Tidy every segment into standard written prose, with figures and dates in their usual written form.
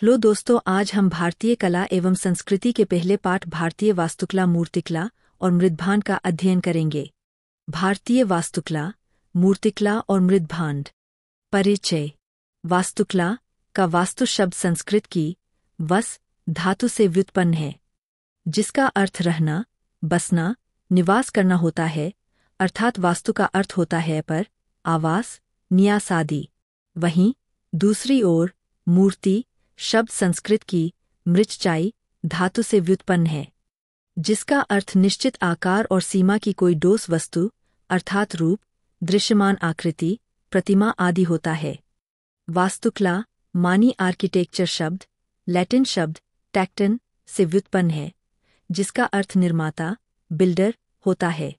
लो दोस्तों, आज हम भारतीय कला एवं संस्कृति के पहले पाठ भारतीय वास्तुकला, मूर्तिकला और मृद्भांड का अध्ययन करेंगे। भारतीय वास्तुकला, मूर्तिकला और मृद्भांड। परिचय। वास्तुकला का वास्तु शब्द संस्कृत की वस धातु से व्युत्पन्न है, जिसका अर्थ रहना, बसना, निवास करना होता है, अर्थात वास्तु का अर्थ होता है पर, आवास, न्यास आदि। वहीं दूसरी ओर मूर्ति शब्द संस्कृत की मृच्चाई धातु से व्युत्पन्न है, जिसका अर्थ निश्चित आकार और सीमा की कोई ठोस वस्तु अर्थात रूप, दृश्यमान आकृति, प्रतिमा आदि होता है। वास्तुकला मानी आर्किटेक्चर शब्द लैटिन शब्द टैक्टन से व्युत्पन्न है, जिसका अर्थ निर्माता, बिल्डर होता है।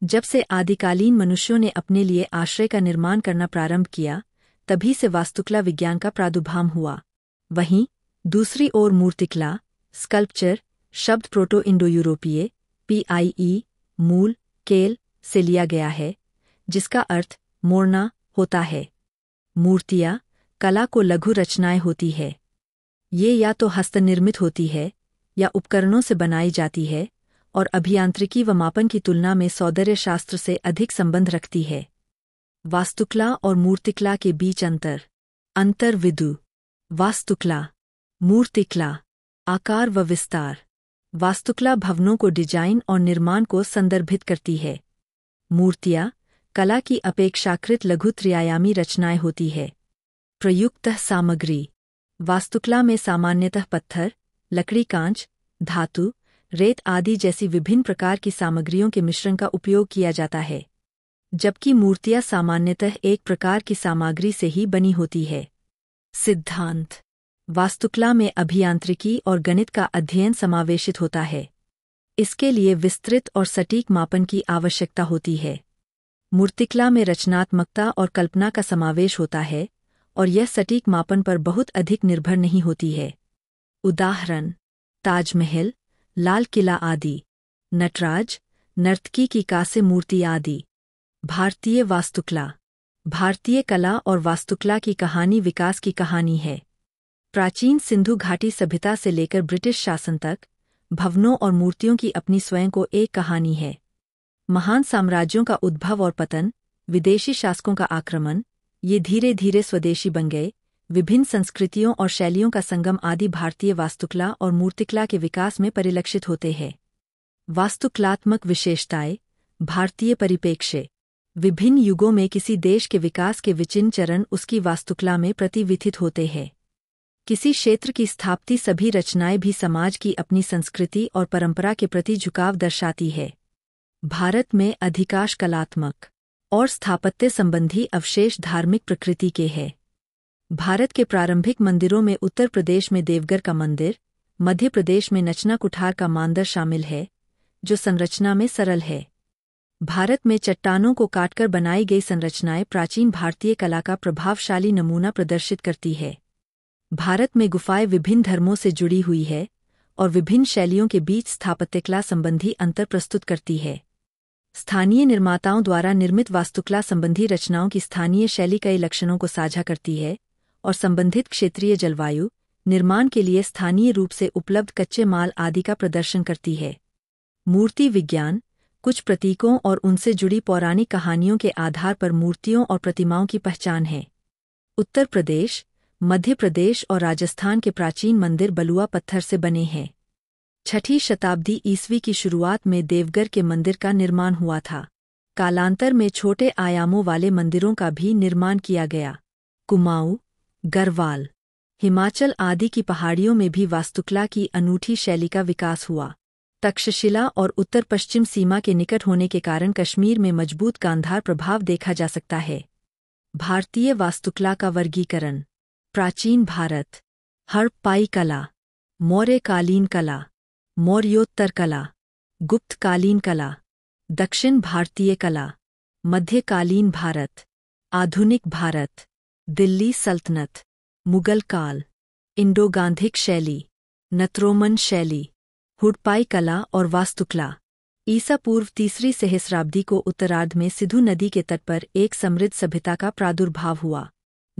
जब से आदिकालीन मनुष्यों ने अपने लिए आश्रय का निर्माण करना प्रारंभ किया, तभी से वास्तुकला विज्ञान का प्रादुर्भाव हुआ। वहीं दूसरी ओर मूर्तिकला स्कल्पचर शब्द प्रोटो इंडो यूरोपीय PIE मूल केल से लिया गया है, जिसका अर्थ मोड़ना होता है। मूर्तियाँ कला को लघु रचनाएं होती है। ये या तो हस्तनिर्मित होती है या उपकरणों से बनाई जाती है और अभियांत्रिकी व मापन की तुलना में सौंदर्य शास्त्र से अधिक संबंध रखती है। वास्तुकला और मूर्तिकला के बीच अंतर। वास्तुकला, मूर्तिकला, आकार व विस्तार। वास्तुकला भवनों को डिजाइन और निर्माण को संदर्भित करती है। मूर्तियाँ कला की अपेक्षाकृत लघु त्रिआयामी रचनाएं होती है। प्रयुक्त सामग्री। वास्तुकला में सामान्यतः पत्थर, लकड़ी, कांच, धातु, रेत आदि जैसी विभिन्न प्रकार की सामग्रियों के मिश्रण का उपयोग किया जाता है, जबकि मूर्तियाँ सामान्यतः एक प्रकार की सामग्री से ही बनी होती है। सिद्धांत। वास्तुकला में अभियांत्रिकी और गणित का अध्ययन समावेशित होता है। इसके लिए विस्तृत और सटीक मापन की आवश्यकता होती है। मूर्तिकला में रचनात्मकता और कल्पना का समावेश होता है और यह सटीक मापन पर बहुत अधिक निर्भर नहीं होती है। उदाहरण: ताजमहल, लाल किला आदि। नटराज, नर्तकी की कांस्य मूर्ति आदि। भारतीय वास्तुकला। भारतीय कला और वास्तुकला की कहानी विकास की कहानी है। प्राचीन सिंधु घाटी सभ्यता से लेकर ब्रिटिश शासन तक, भवनों और मूर्तियों की अपनी स्वयं को एक कहानी है। महान साम्राज्यों का उद्भव और पतन, विदेशी शासकों का आक्रमण, ये धीरे धीरे स्वदेशी बन गए, विभिन्न संस्कृतियों और शैलियों का संगम आदि भारतीय वास्तुकला और मूर्तिकला के विकास में परिलक्षित होते हैं। वास्तुकलात्मक विशेषताएं। भारतीय परिप्रेक्ष्य। विभिन्न युगों में किसी देश के विकास के विचिन्न चरण उसकी वास्तुकला में प्रतिविधित होते हैं। किसी क्षेत्र की स्थापत्य सभी रचनाएं भी समाज की अपनी संस्कृति और परंपरा के प्रति झुकाव दर्शाती है। भारत में अधिकांश कलात्मक और स्थापत्य संबंधी अवशेष धार्मिक प्रकृति के हैं। भारत के प्रारंभिक मंदिरों में उत्तर प्रदेश में देवघर का मंदिर, मध्य प्रदेश में नचना कुठार का मंदिर शामिल है, जो संरचना में सरल है। भारत में चट्टानों को काटकर बनाई गई संरचनाएं प्राचीन भारतीय कला का प्रभावशाली नमूना प्रदर्शित करती है। भारत में गुफाएं विभिन्न धर्मों से जुड़ी हुई है और विभिन्न शैलियों के बीच स्थापत्यकला संबंधी अंतर प्रस्तुत करती है। स्थानीय निर्माताओं द्वारा निर्मित वास्तुकला संबंधी रचनाओं की स्थानीय शैली कई लक्षणों को साझा करती है और संबंधित क्षेत्रीय जलवायु, निर्माण के लिए स्थानीय रूप से उपलब्ध कच्चे माल आदि का प्रदर्शन करती है। मूर्ति विज्ञान कुछ प्रतीकों और उनसे जुड़ी पौराणिक कहानियों के आधार पर मूर्तियों और प्रतिमाओं की पहचान है। उत्तर प्रदेश, मध्य प्रदेश और राजस्थान के प्राचीन मंदिर बलुआ पत्थर से बने हैं। 6ठी शताब्दी ईस्वी की शुरुआत में देवघर के मंदिर का निर्माण हुआ था। कालांतर में छोटे आयामों वाले मंदिरों का भी निर्माण किया गया। कुमाऊं, गढ़वाल, हिमाचल आदि की पहाड़ियों में भी वास्तुकला की अनूठी शैली का विकास हुआ। तक्षशिला और उत्तर पश्चिम सीमा के निकट होने के कारण कश्मीर में मजबूत गांधार प्रभाव देखा जा सकता है। भारतीय वास्तुकला का वर्गीकरण। प्राचीन भारत। हड़प्पाई कला, मौर्यकालीन कला, मौर्योत्तर कला, गुप्तकालीन कला, दक्षिण भारतीय कला, मध्यकालीन भारत, आधुनिक भारत, दिल्ली सल्तनत, मुगल काल, इंडो गांधिक शैली, नत्रोमन शैली। हुड़प्पाई कला और वास्तुकला। ईसा पूर्व 3री सहस्राब्दी को उत्तरार्ध में सिंधु नदी के तट पर एक समृद्ध सभ्यता का प्रादुर्भाव हुआ,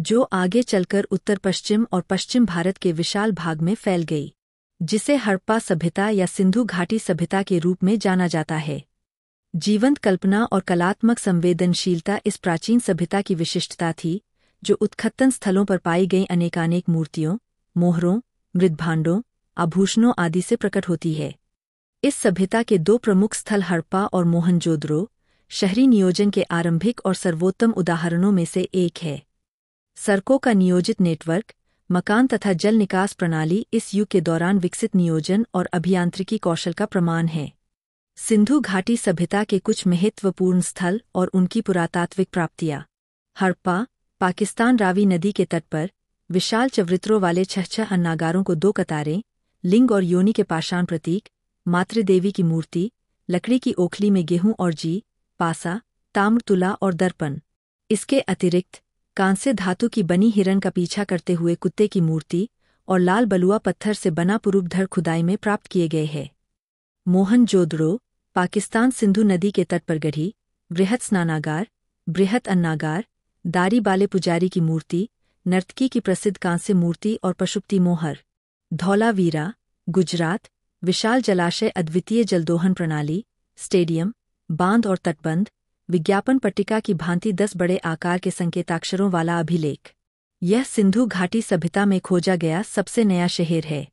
जो आगे चलकर उत्तर पश्चिम और पश्चिम भारत के विशाल भाग में फैल गई, जिसे हड़प्पा सभ्यता या सिंधु घाटी सभ्यता के रूप में जाना जाता है। जीवंत कल्पना और कलात्मक संवेदनशीलता इस प्राचीन सभ्यता की विशिष्टता थी, जो उत्खनन स्थलों पर पाई गई अनेकानेक मूर्तियों, मोहरों, मृद्भांडों, आभूषणों आदि से प्रकट होती है। इस सभ्यता के दो प्रमुख स्थल हड़प्पा और मोहनजोदड़ो शहरी नियोजन के आरंभिक और सर्वोत्तम उदाहरणों में से एक है। सड़कों का नियोजित नेटवर्क, मकान तथा जल निकास प्रणाली इस युग के दौरान विकसित नियोजन और अभियांत्रिकी कौशल का प्रमाण है। सिंधु घाटी सभ्यता के कुछ महत्वपूर्ण स्थल और उनकी पुरातात्विक प्राप्तियां। हड़प्पा, पाकिस्तान रावी नदी के तट पर विशाल चबूतरों वाले छह अन्नागारों को दो कतारें, लिंग और योनि के पाषाण प्रतीक, मातृदेवी की मूर्ति, लकड़ी की ओखली में गेहूं और जी, पासा, ताम्र तुला और दर्पण। इसके अतिरिक्त कांस्य धातु की बनी हिरण का पीछा करते हुए कुत्ते की मूर्ति और लाल बलुआ पत्थर से बना पुरूपधर खुदाई में प्राप्त किए गए हैं। मोहनजोदड़ो, पाकिस्तान सिंधु नदी के तट पर गढ़ी बृहत स्नानागार, बृहत अन्नागार, दारी बाले पुजारी की मूर्ति, नर्तकी की प्रसिद्ध कांस्य मूर्ति और पशुपति मोहर। धौलावीरा, गुजरात, विशाल जलाशय, अद्वितीय जलदोहन प्रणाली, स्टेडियम, बांध और तटबंध, विज्ञापन पट्टिका की भांति 10 बड़े आकार के संकेताक्षरों वाला अभिलेख। यह सिंधु घाटी सभ्यता में खोजा गया सबसे नया शहर है।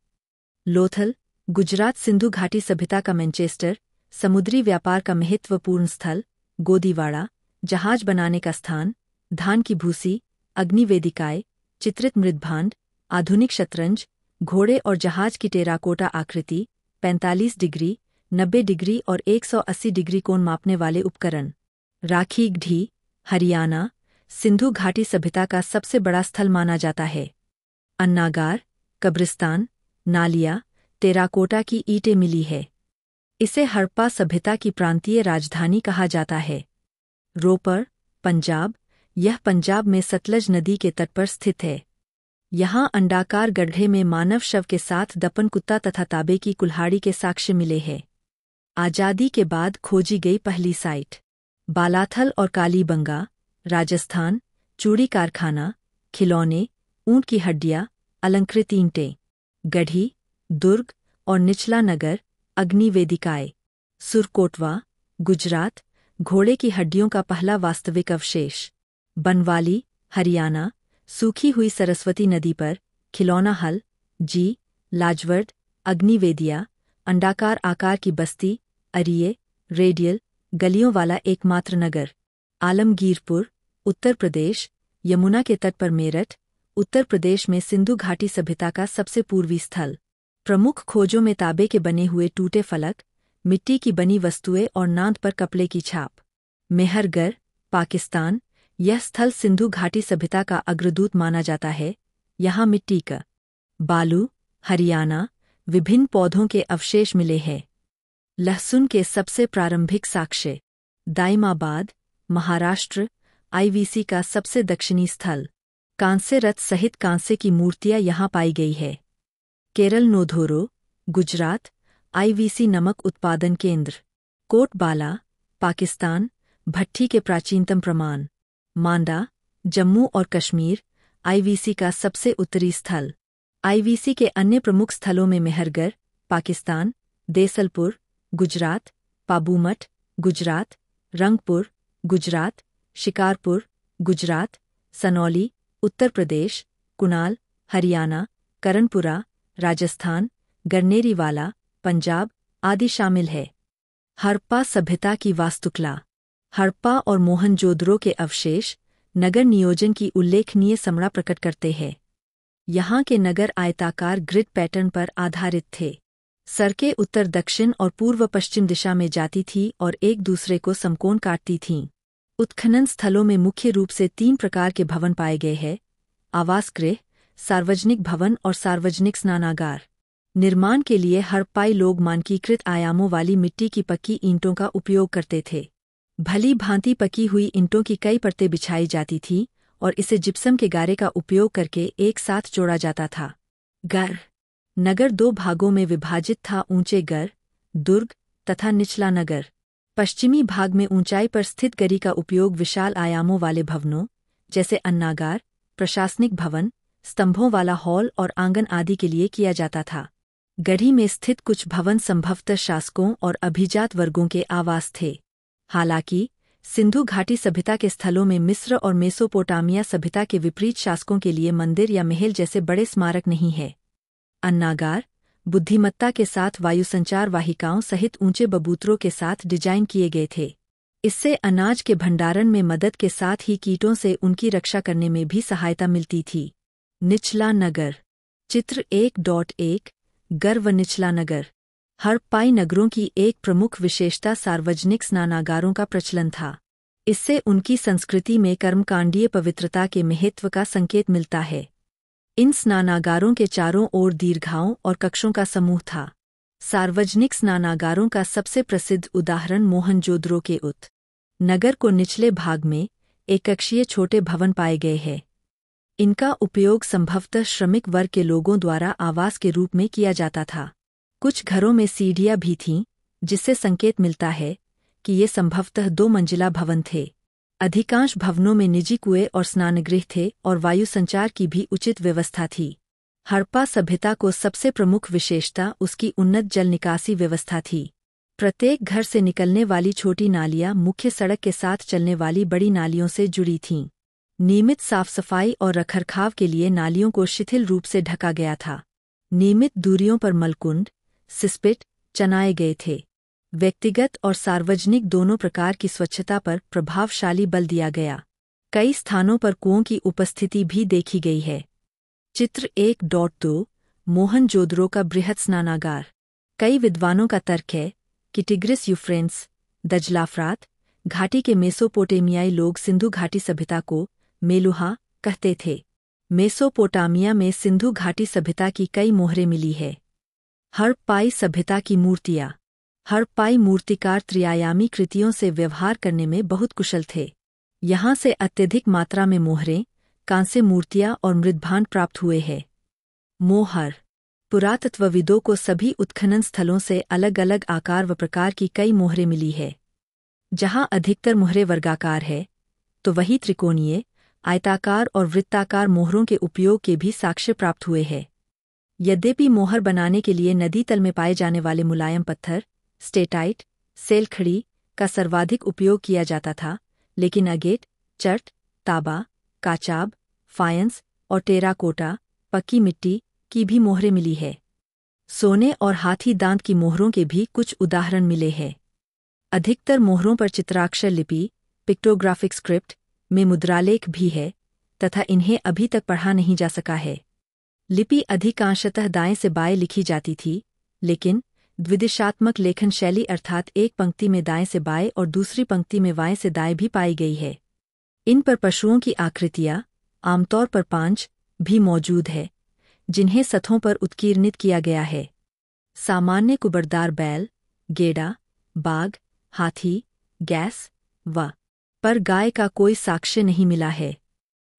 लोथल, गुजरात सिंधु घाटी सभ्यता का मैनचेस्टर, समुद्री व्यापार का महत्वपूर्ण स्थल, गोदीवाड़ा, जहाज बनाने का स्थान, धान की भूसी, अग्निवेदिकाएं, चित्रित मृद्भांड, आधुनिक शतरंज, घोड़े और जहाज की टेराकोटा आकृति, 45 डिग्री, 90 डिग्री और 180 डिग्री कोण मापने वाले उपकरण। राखीगढ़ी, हरियाणा, सिंधु घाटी सभ्यता का सबसे बड़ा स्थल माना जाता है। अन्नागार, कब्रिस्तान, नालिया, टेराकोटा की ईंटें मिली है। इसे हड़प्पा सभ्यता की प्रांतीय राजधानी कहा जाता है। रोपर, पंजाब, यह पंजाब में सतलज नदी के तट पर स्थित है। यहाँ अंडाकार गड्ढे में मानव शव के साथ दफन कुत्ता तथा तांबे की कुल्हाड़ी के साक्ष्य मिले हैं। आजादी के बाद खोजी गई पहली साइट। बालाथल और कालीबंगा, राजस्थान, चूड़ी कारखाना, खिलौने, ऊंट की हड्डियां, अलंकृत ईंटें। गढ़ी, दुर्ग और निचला नगर, अग्निवेदिकाएं। सुरकोटवा, गुजरात, घोड़े की हड्डियों का पहला वास्तविक अवशेष। बनवाली, हरियाणा, सूखी हुई सरस्वती नदी पर खिलौना हल, जी, लाजवर्द, अग्निवेदिया, अंडाकार आकार की बस्ती, अरिये, रेडियल, गलियों वाला एकमात्र नगर। आलमगीरपुर, उत्तर प्रदेश, यमुना के तट पर मेरठ, उत्तर प्रदेश में सिंधु घाटी सभ्यता का सबसे पूर्वी स्थल। प्रमुख खोजों में तांबे के बने हुए टूटे फलक, मिट्टी की बनी वस्तुएं और नांद पर कपड़े की छाप। मेहरगढ़, पाकिस्तान, यह स्थल सिंधु घाटी सभ्यता का अग्रदूत माना जाता है। यहाँ मिट्टी का। बालू, हरियाणा, विभिन्न पौधों के अवशेष मिले हैं। लहसुन के सबसे प्रारंभिक साक्ष्य। दाइमाबाद, महाराष्ट्र, आईवीसी का सबसे दक्षिणी स्थल। कांस्य रथ सहित कांस्य की मूर्तियां यहाँ पाई गई है। केरल नोधोरो, गुजरात, आईवीसी नमक उत्पादन केंद्र। कोटबाला, पाकिस्तान, भट्ठी के प्राचीनतम प्रमाण। मांडा, जम्मू और कश्मीर, आईवीसी का सबसे उत्तरी स्थल। आईवीसी के अन्य प्रमुख स्थलों में मेहरगढ़, पाकिस्तान, देसलपुर, गुजरात, पाबूमठ, गुजरात, रंगपुर, गुजरात, शिकारपुर, गुजरात, सनौली, उत्तर प्रदेश, कुनाल, हरियाणा, करनपुरा, राजस्थान, गरनेरीवाला, पंजाब आदि शामिल है। हड़प्पा सभ्यता की वास्तुकला। हड़प्पा और मोहनजोदड़ो के अवशेष नगर नियोजन की उल्लेखनीय समड़ा प्रकट करते हैं। यहाँ के नगर आयताकार ग्रिड पैटर्न पर आधारित थे। सड़कें उत्तर दक्षिण और पूर्व पश्चिम दिशा में जाती थी और एक दूसरे को समकोण काटती थीं। उत्खनन स्थलों में मुख्य रूप से 3 प्रकार के भवन पाए गए हैं: आवास गृह, सार्वजनिक भवन और सार्वजनिक स्नानागार। निर्माण के लिए हड़प्पाई लोग मानकीकृत आयामों वाली मिट्टी की पक्की ईंटों का उपयोग करते थे। भली भांति पकी हुई ईंटों की कई परतें बिछाई जाती थीं और इसे जिप्सम के गारे का उपयोग करके एक साथ जोड़ा जाता था। गर नगर 2 भागों में विभाजित था: ऊंचे गर, दुर्ग तथा निचला नगर। पश्चिमी भाग में ऊंचाई पर स्थित गरी का उपयोग विशाल आयामों वाले भवनों जैसे अन्नागार, प्रशासनिक भवन, स्तंभों वाला हॉल और आंगन आदि के लिए किया जाता था। गढ़ी में स्थित कुछ भवन संभवतः शासकों और अभिजात वर्गों के आवास थे। हालांकि सिंधु घाटी सभ्यता के स्थलों में मिस्र और मेसोपोटामिया सभ्यता के विपरीत शासकों के लिए मंदिर या महल जैसे बड़े स्मारक नहीं है। अन्नागार बुद्धिमत्ता के साथ वायुसंचार वाहिकाओं सहित ऊंचे बबूतरों के साथ डिजाइन किए गए थे। इससे अनाज के भंडारण में मदद के साथ ही कीटों से उनकी रक्षा करने में भी सहायता मिलती थी। निचला नगर। चित्र 1.1 गर्व निचला नगर। हड़प्पाई नगरों की एक प्रमुख विशेषता सार्वजनिक स्नानागारों का प्रचलन था। इससे उनकी संस्कृति में कर्मकांडीय पवित्रता के महत्व का संकेत मिलता है। इन स्नानागारों के चारों ओर दीर्घाओं और कक्षों का समूह था। सार्वजनिक स्नानागारों का सबसे प्रसिद्ध उदाहरण मोहनजोदड़ो के उत नगर को निचले भाग में एककक्षीय छोटे भवन पाए गए हैं। इनका उपयोग संभवतः श्रमिक वर्ग के लोगों द्वारा आवास के रूप में किया जाता था। कुछ घरों में सीढ़ियां भी थीं, जिससे संकेत मिलता है कि ये संभवतः 2 मंजिला भवन थे। अधिकांश भवनों में निजी कुएं और स्नानगृह थे और वायु संचार की भी उचित व्यवस्था थी। हड़प्पा सभ्यता को सबसे प्रमुख विशेषता उसकी उन्नत जल निकासी व्यवस्था थी। प्रत्येक घर से निकलने वाली छोटी नालियां मुख्य सड़क के साथ चलने वाली बड़ी नालियों से जुड़ी थीं। नियमित साफ सफाई और रखरखाव के लिए नालियों को शिथिल रूप से ढका गया था। नियमित दूरियों पर मलकुंड, सिस्पिट चनाए गए थे। व्यक्तिगत और सार्वजनिक दोनों प्रकार की स्वच्छता पर प्रभावशाली बल दिया गया। कई स्थानों पर कुओं की उपस्थिति भी देखी गई है। चित्र 1.2 मोहनजोदड़ो का बृहत् स्नानागार। कई विद्वानों का तर्क है कि टिग्रिस यूफ्रेंस दजलाफरात घाटी के मेसोपोटामियाई लोग सिंधु घाटी सभ्यता को मेलुहा कहते थे। मेसोपोटामिया में सिंधु घाटी सभ्यता की कई मोहरें मिली है। हड़प्पाई सभ्यता की मूर्तियाँ। हड़प्पाई मूर्तिकार त्रिआयामी कृतियों से व्यवहार करने में बहुत कुशल थे। यहाँ से अत्यधिक मात्रा में मोहरें, कांस्य मूर्तियाँ और मृद्भांड प्राप्त हुए हैं। मोहर। पुरातत्वविदों को सभी उत्खनन स्थलों से अलग अलग आकार व प्रकार की कई मोहरें मिली है। जहाँ अधिकतर मोहरें वर्गाकार है, तो वही त्रिकोणीय, आयताकार और वृत्ताकार मोहरों के उपयोग के भी साक्ष्य प्राप्त हुए हैं। यद्यपि मोहर बनाने के लिए नदी तल में पाए जाने वाले मुलायम पत्थर, स्टेटाइट, सेलखड़ी का सर्वाधिक उपयोग किया जाता था, लेकिन अगेट, चट, तांबा, काचाब, फायंस और टेराकोटा, पक्की मिट्टी की भी मोहरें मिली है। सोने और हाथी दांत की मोहरों के भी कुछ उदाहरण मिले हैं। अधिकतर मोहरों पर चित्राक्षर लिपि, पिक्टोग्राफिक स्क्रिप्ट में मुद्रालेख भी है तथा इन्हें अभी तक पढ़ा नहीं जा सका है। लिपि अधिकांशतः दाएं से बाएं लिखी जाती थी, लेकिन द्विदिशात्मक लेखन शैली अर्थात एक पंक्ति में दाएं से बाएं और दूसरी पंक्ति में बाएं से दाएं भी पाई गई है। इन पर पशुओं की आकृतियां, आमतौर पर पांच, भी मौजूद है, जिन्हें सतहों पर उत्कीर्णित किया गया है। सामान्य कुबड़दार बैल, गेड़ा, बाघ, हाथी, गैस व पर गाय का कोई साक्ष्य नहीं मिला है।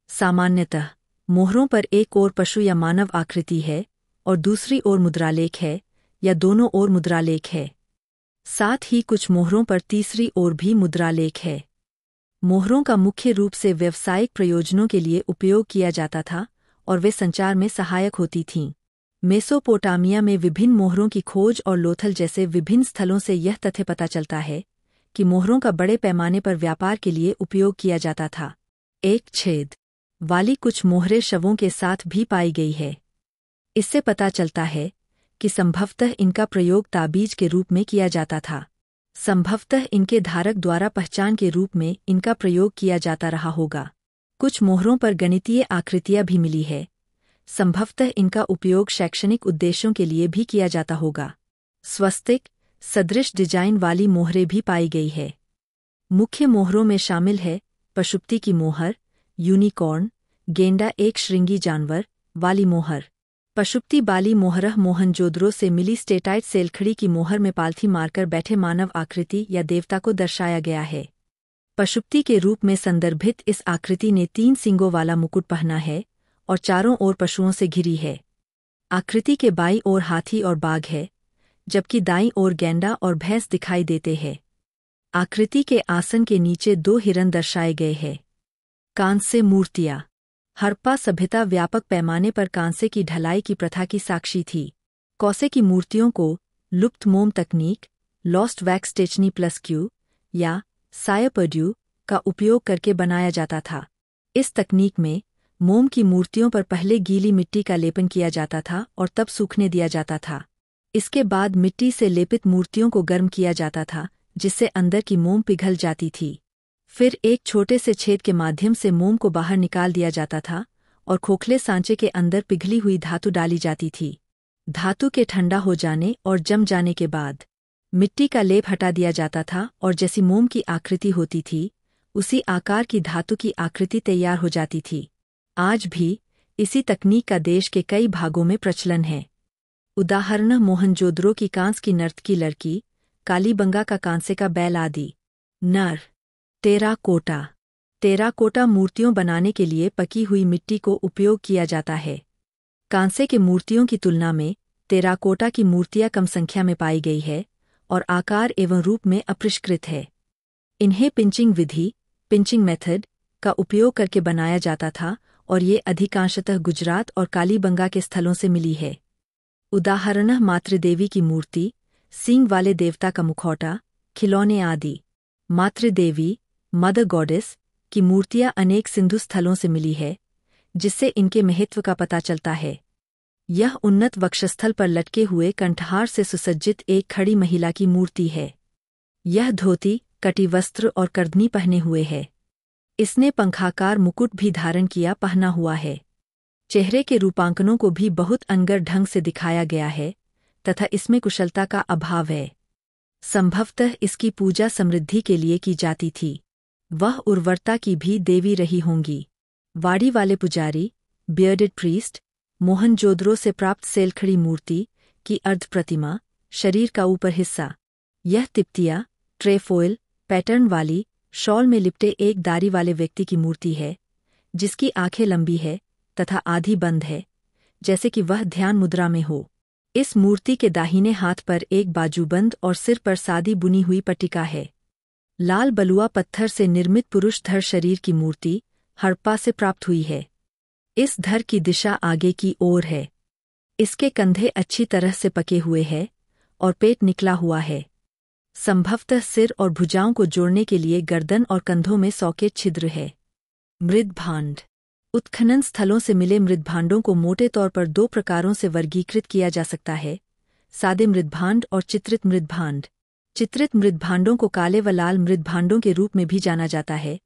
सामान्यतः मोहरों पर एक ओर पशु या मानव आकृति है और दूसरी ओर मुद्रालेख है या दोनों ओर मुद्रालेख है। साथ ही कुछ मोहरों पर तीसरी ओर भी मुद्रालेख है। मोहरों का मुख्य रूप से व्यावसायिक प्रयोजनों के लिए उपयोग किया जाता था और वे संचार में सहायक होती थीं। मेसोपोटामिया में विभिन्न मोहरों की खोज और लोथल जैसे विभिन्न स्थलों से यह तथ्य पता चलता है कि मोहरों का बड़े पैमाने पर व्यापार के लिए उपयोग किया जाता था। एक छेद वाली कुछ मोहरें शवों के साथ भी पाई गई है। इससे पता चलता है कि संभवतः इनका प्रयोग ताबीज के रूप में किया जाता था। संभवतः इनके धारक द्वारा पहचान के रूप में इनका प्रयोग किया जाता रहा होगा। कुछ मोहरों पर गणितीय आकृतियां भी मिली है। संभवतः इनका उपयोग शैक्षणिक उद्देश्यों के लिए भी किया जाता होगा। स्वस्तिक सदृश डिजाइन वाली मोहरें भी पाई गई है। मुख्य मोहरों में शामिल है पशुपति की मोहर, यूनिकॉर्न, गेंडा एक श्रृंगी जानवर वाली मोहर। पशुपति बाली मोहरह मोहनजोदड़ो से मिली स्टेटाइट सेलखड़ी की मोहर में पालथी मारकर बैठे मानव आकृति या देवता को दर्शाया गया है। पशुपति के रूप में संदर्भित इस आकृति ने 3 सींगों वाला मुकुट पहना है और चारों ओर पशुओं से घिरी है। आकृति के बाईं ओर हाथी और बाघ है, जबकि दाईं ओर गेंडा और भैंस दिखाई देते हैं। आकृति के आसन के नीचे 2 हिरन दर्शाए गए हैं। कांस्य मूर्तियाँ। हड़प्पा सभ्यता व्यापक पैमाने पर कांसे की ढलाई की प्रथा की साक्षी थी। कौसे की मूर्तियों को लुप्त मोम तकनीक, लॉस्ट वैक्स स्टेचनी प्लस क्यू या सायपर्ड्यू का उपयोग करके बनाया जाता था। इस तकनीक में मोम की मूर्तियों पर पहले गीली मिट्टी का लेपन किया जाता था और तब सूखने दिया जाता था। इसके बाद मिट्टी से लेपित मूर्तियों को गर्म किया जाता था, जिससे अंदर की मोम पिघल जाती थी। फिर एक छोटे से छेद के माध्यम से मोम को बाहर निकाल दिया जाता था और खोखले सांचे के अंदर पिघली हुई धातु डाली जाती थी। धातु के ठंडा हो जाने और जम जाने के बाद मिट्टी का लेप हटा दिया जाता था और जैसी मोम की आकृति होती थी, उसी आकार की धातु की आकृति तैयार हो जाती थी। आज भी इसी तकनीक का देश के कई भागों में प्रचलन है। उदाहरण मोहनजोदड़ो की कांस की नर्तकी लड़की, कालीबंगा का कांसे का बैल आदि। नर टेराकोटा। टेराकोटा मूर्तियों बनाने के लिए पकी हुई मिट्टी को उपयोग किया जाता है। कांसे के मूर्तियों की तुलना में टेराकोटा की मूर्तियां कम संख्या में पाई गई है और आकार एवं रूप में अपरिष्कृत है। इन्हें पिंचिंग विधि, पिंचिंग मेथड का उपयोग करके बनाया जाता था और ये अधिकांशतः गुजरात और कालीबंगा के स्थलों से मिली है। उदाहरण मातृदेवी की मूर्ति, सींग वाले देवता का मुखौटा, खिलौने आदि। मातृदेवी, मदर गॉडेस की मूर्तियां अनेक सिंधु स्थलों से मिली है, जिससे इनके महत्व का पता चलता है। यह उन्नत वक्षस्थल पर लटके हुए कंठहार से सुसज्जित एक खड़ी महिला की मूर्ति है। यह धोती, कटिवस्त्र और करधनी पहने हुए है। इसने पंखाकार मुकुट भी धारण किया पहना हुआ है। चेहरे के रूपांकनों को भी बहुत अनगर ढंग से दिखाया गया है तथा इसमें कुशलता का अभाव है। संभवतः इसकी पूजा समृद्धि के लिए की जाती थी। वह उर्वरता की भी देवी रही होंगी। वाड़ी वाले पुजारी, बियर्डेड प्रीस्ट, मोहनजोदड़ो से प्राप्त सेलखड़ी मूर्ति की अर्ध प्रतिमा, शरीर का ऊपर हिस्सा। यह तिप्तिया, ट्रेफोइल पैटर्न वाली शॉल में लिपटे एक दाढ़ी वाले व्यक्ति की मूर्ति है, जिसकी आंखें लंबी है तथा आधी बंद है, जैसे कि वह ध्यान मुद्रा में हो। इस मूर्ति के दाहिने हाथ पर एक बाजूबंद और सिर पर सादी बुनी हुई पट्टिका है। लाल बलुआ पत्थर से निर्मित पुरुष धर शरीर की मूर्ति हड़प्पा से प्राप्त हुई है। इस धर की दिशा आगे की ओर है। इसके कंधे अच्छी तरह से पके हुए हैं और पेट निकला हुआ है। संभवतः सिर और भुजाओं को जोड़ने के लिए गर्दन और कंधों में सॉकेट छिद्र है। मृद्भांड। उत्खनन स्थलों से मिले मृद्भांडों को मोटे तौर पर दो प्रकारों से वर्गीकृत किया जा सकता है: सादे मृद्भांड और चित्रित मृद्भांड। चित्रित मृद्भांडों को काले व लाल मृद्भांडों के रूप में भी जाना जाता है,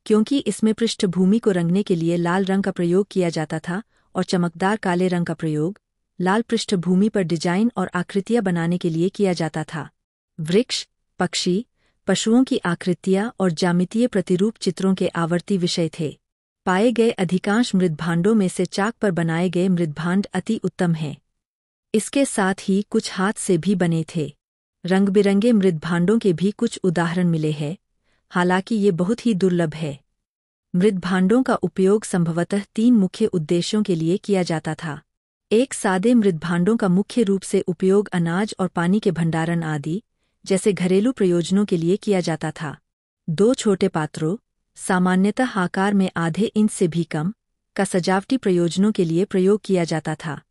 क्योंकि इसमें पृष्ठभूमि को रंगने के लिए लाल रंग का प्रयोग किया जाता था और चमकदार काले रंग का प्रयोग लाल पृष्ठभूमि पर डिजाइन और आकृतियां बनाने के लिए किया जाता था। वृक्ष, पक्षी, पशुओं की आकृतियां और ज्यामितीय प्रतिरूप चित्रों के आवर्ती विषय थे। पाए गए अधिकांश मृद्भांडों में से चाक पर बनाए गए मृद्भांड अति उत्तम हैं। इसके साथ ही कुछ हाथ से भी बने थे। रंग बिरंगे मृद्भांडों के भी कुछ उदाहरण मिले हैं, हालांकि ये बहुत ही दुर्लभ है। मृद्भांडों का उपयोग संभवतः 3 मुख्य उद्देश्यों के लिए किया जाता था। एक, सादे मृद्भांडों का मुख्य रूप से उपयोग अनाज और पानी के भंडारण आदि जैसे घरेलू प्रयोजनों के लिए किया जाता था। 2 छोटे पात्रों, सामान्यतः आकार में आधे इंच से भी कम, का सजावटी प्रयोजनों के लिए प्रयोग किया जाता था।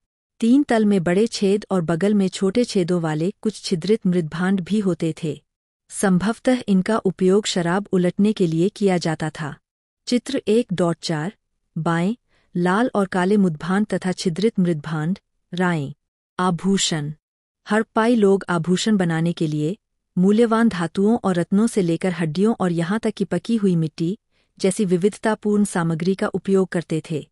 3 तल में बड़े छेद और बगल में छोटे छेदों वाले कुछ छिद्रित मृद्भांड भी होते थे। संभवतः इनका उपयोग शराब उलटने के लिए किया जाता था। चित्र 1.4 बाएं, लाल और काले मुद्भांड तथा छिद्रित मृद्भांड। राएं। आभूषण। हड़प्पाई लोग आभूषण बनाने के लिए मूल्यवान धातुओं और रत्नों से लेकर हड्डियों और यहाँ तक कि पकी हुई मिट्टी जैसी विविधतापूर्ण सामग्री का उपयोग करते थे।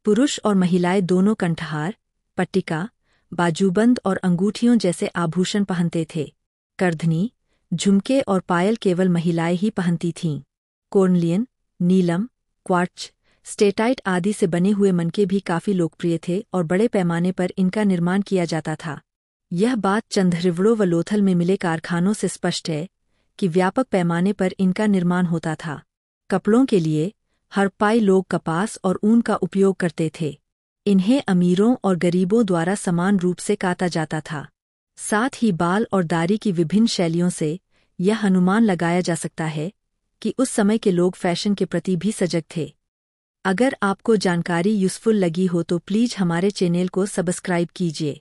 पुरुष और महिलाएं दोनों कंठहार, पट्टिका, बाजूबंद और अंगूठियों जैसे आभूषण पहनते थे। करधनी, झुमके और पायल केवल महिलाएं ही पहनती थीं। कोर्नलियन, नीलम, क्वार्ट्ज, स्टेटाइट आदि से बने हुए मनके भी काफी लोकप्रिय थे और बड़े पैमाने पर इनका निर्माण किया जाता था। यह बात चंद्रहिवड़ो व लोथल में मिले कारखानों से स्पष्ट है कि व्यापक पैमाने पर इनका निर्माण होता था। कपड़ों के लिए हड़प्पाई लोग कपास और ऊन का उपयोग करते थे। इन्हें अमीरों और गरीबों द्वारा समान रूप से काता जाता था। साथ ही बाल और दाढ़ी की विभिन्न शैलियों से यह अनुमान लगाया जा सकता है कि उस समय के लोग फैशन के प्रति भी सजग थे। अगर आपको जानकारी यूज़फुल लगी हो तो प्लीज़ हमारे चैनल को सब्सक्राइब कीजिए।